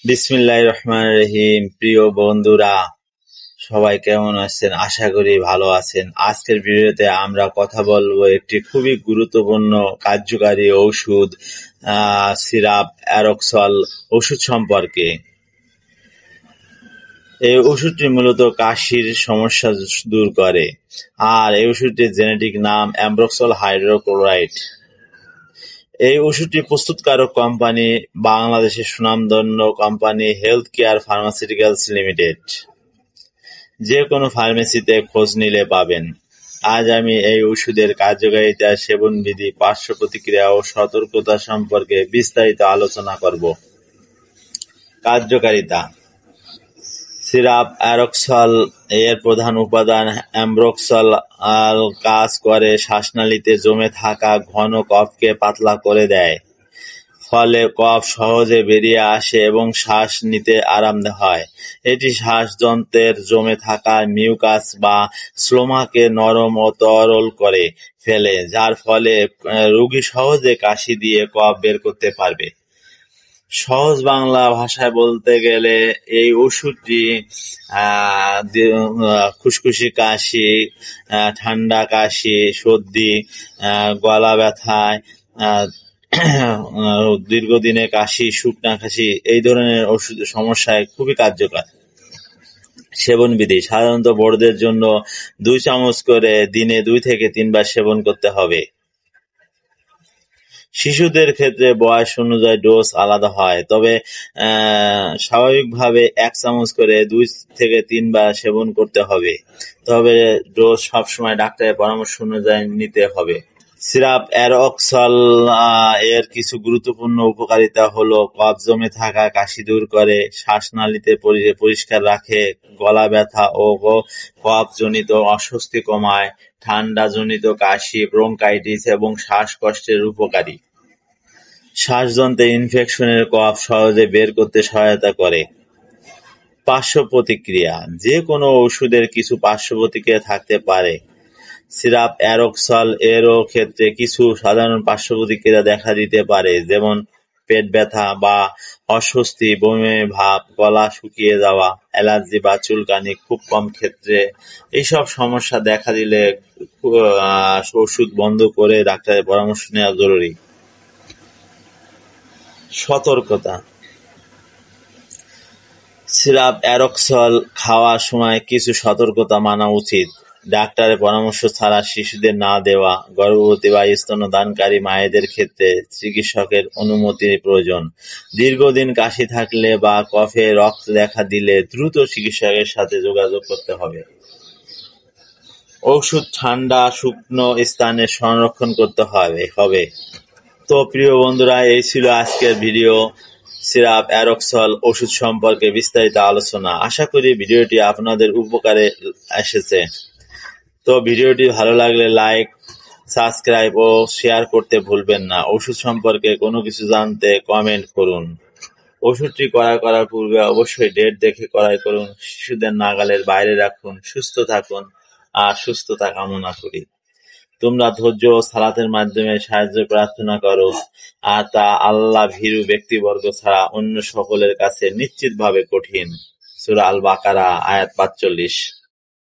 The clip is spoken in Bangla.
বিসমিল্লাহির রহমানির রহিম। প্রিয় বন্ধুরা, সবাই কেমন আছেন? আশা করি ভালো আছেন। আজকের ভিডিওতে আমরা কথা বলবো একটি খুবই গুরুত্বপূর্ণ কার্যকারী ঔষধ সিরাপ অ্যারক্সল ওষুধ সম্পর্কে। এই ওষুধটি মূলত কাশির সমস্যা দূর করে, আর এই ওষুধটির জেনেটিক নাম অ্যামব্রক্সল হাইড্রোক্লোরাইড। এই ওষুধটি প্রস্তুতকারক কোম্পানি বাংলাদেশের সুনামধন্য company health care pharmaceuticals limited. যে কোনো ফার্মেসিতে খোঁজ নিলে পাবেন। আজ আমি এই ওষুধের কার্যকারিতা, সেবনবিধি, পার্শ্ব প্রতিক্রিয়া ও সতর্কতা সম্পর্কে বিস্তারিত আলোচনা করব। কার্যকারিতা: সিরাপ অ্যারক্সল এর প্রধান উপাদান অ্যামব্রক্সল কাজ করে শ্বাসনালীতে জমে থাকা ঘন কফকে পাতলা করে দেয়, ফলে কফ সহজে বেরিয়ে আসে এবং শ্বাস নিতে আরাম হয়। এটি শ্বাসযন্ত্রের জমে থাকা মিউকাস বা স্লোমাকে নরম ও তরল করে ফেলে, যার ফলে রোগী সহজে কাশি দিয়ে কফ বের করতে পারবে। সহজ বাংলা ভাষায় বলতে গেলে এই ওষুধটি খুসখুসি কাশি, ঠান্ডা কাশি, সর্দি, গলা ব্যথায়, দীর্ঘদিনে কাশি, শুকনা কাশি এই ধরনের ওষুধ সমস্যায় খুবই কার্যকর। সেবনবিধি: সাধারণত বড়দের জন্য 2 চামচ করে দিনে 2 থেকে 3 বার সেবন করতে হবে। শিশুদের ক্ষেত্রে বয়স অনুযায়ী ডোজ আলাদা হয়, তবে স্বাভাবিকভাবে 1 চামচ করে 2 থেকে 3 বার সেবন করতে হবে। তবে ডোজ সবসময় ডাক্তারের পরামর্শ অনুযায়ী নিতে হবে। সিরাপ অ্যারক্সল এর কিছু গুরুত্বপূর্ণ উপকারিতা হলো: কফ জমে থাকা কাশি দূর করে, শ্বাসনালীতে পরিষ্কার রাখে, গলা ব্যথা ও কফজনিত অস্বস্তি কমায়, ঠান্ডাজনিত কাশি, ব্রঙ্কাইটিস এবং শ্বাসকষ্টের উপকারী, শ্বাসযন্ত্রে ইনফেকশনের কফ সহজে বের করতে সহায়তা করে। পার্শ্ব প্রতিক্রিয়া: যে কোনো ওষুধের কিছু পার্শ্ব প্রতিক্রিয়া থাকতে পারে। সিরাপ অ্যারক্সল এরও ক্ষেত্রে কিছু সাধারণ পার্শ্ব প্রতিক্রিয়া দেখা দিতে পারে, যেমন পেট ব্যথা বা অস্বস্তি, বমি ভাব, গলা শুকিয়ে যাওয়া, অ্যালার্জি বা চুলকানি। খুব কম ক্ষেত্রে এইসব সমস্যা দেখা দিলে ওষুধ বন্ধ করে ডাক্তারের পরামর্শ নেওয়া জরুরি। সতর্কতা: সিরাপ অ্যারক্সল খাওয়ার সময় কিছু সতর্কতা মানা উচিত। ডাক্তারের পরামর্শ ছাড়া শিশুদের না দেওয়া, গর্ভবতী বা স্তন্যদানকারী মায়েদের ক্ষেত্রে চিকিৎসকের অনুমতির প্রয়োজন। দীর্ঘদিন কাশি থাকলে বা কফে রক্ত দেখা দিলে দ্রুত চিকিৎসকের সাথে যোগাযোগ করতে হবে। ওষুধ ঠান্ডা শুকনো স্থানে সংরক্ষণ করতে হবে। তো প্রিয় বন্ধুরা, এই ছিল আজকের ভিডিও সিরাপ অ্যারক্সল ওষুধ সম্পর্কে বিস্তারিত আলোচনা। আশা করি ভিডিওটি আপনাদের উপকারে এসেছে। তো ভিডিওটি ভালো লাগলে লাইক, সাবস্ক্রাইব ও শেয়ার করতে ভুলবেন না। ওষুধ সম্পর্কে কোনো কিছু জানতে কমেন্ট করুন। ওষুধটি ক্রয় করার পূর্বে অবশ্যই ডেট দেখে ক্রয় করুন। শিশুদের নাগালের বাইরে রাখুন। সুস্থ থাকুন আর সুস্থতা কামনা করি। তোমরা ধৈর্য ও সালাতের মাধ্যমে সাহায্য প্রার্থনা করো, আর তা আল্লাহ ভীরু ব্যক্তিবর্গ ছাড়া অন্য সকলের কাছে নিশ্চিতভাবে কঠিন। সূরা আল বাকারা আয়াত 45।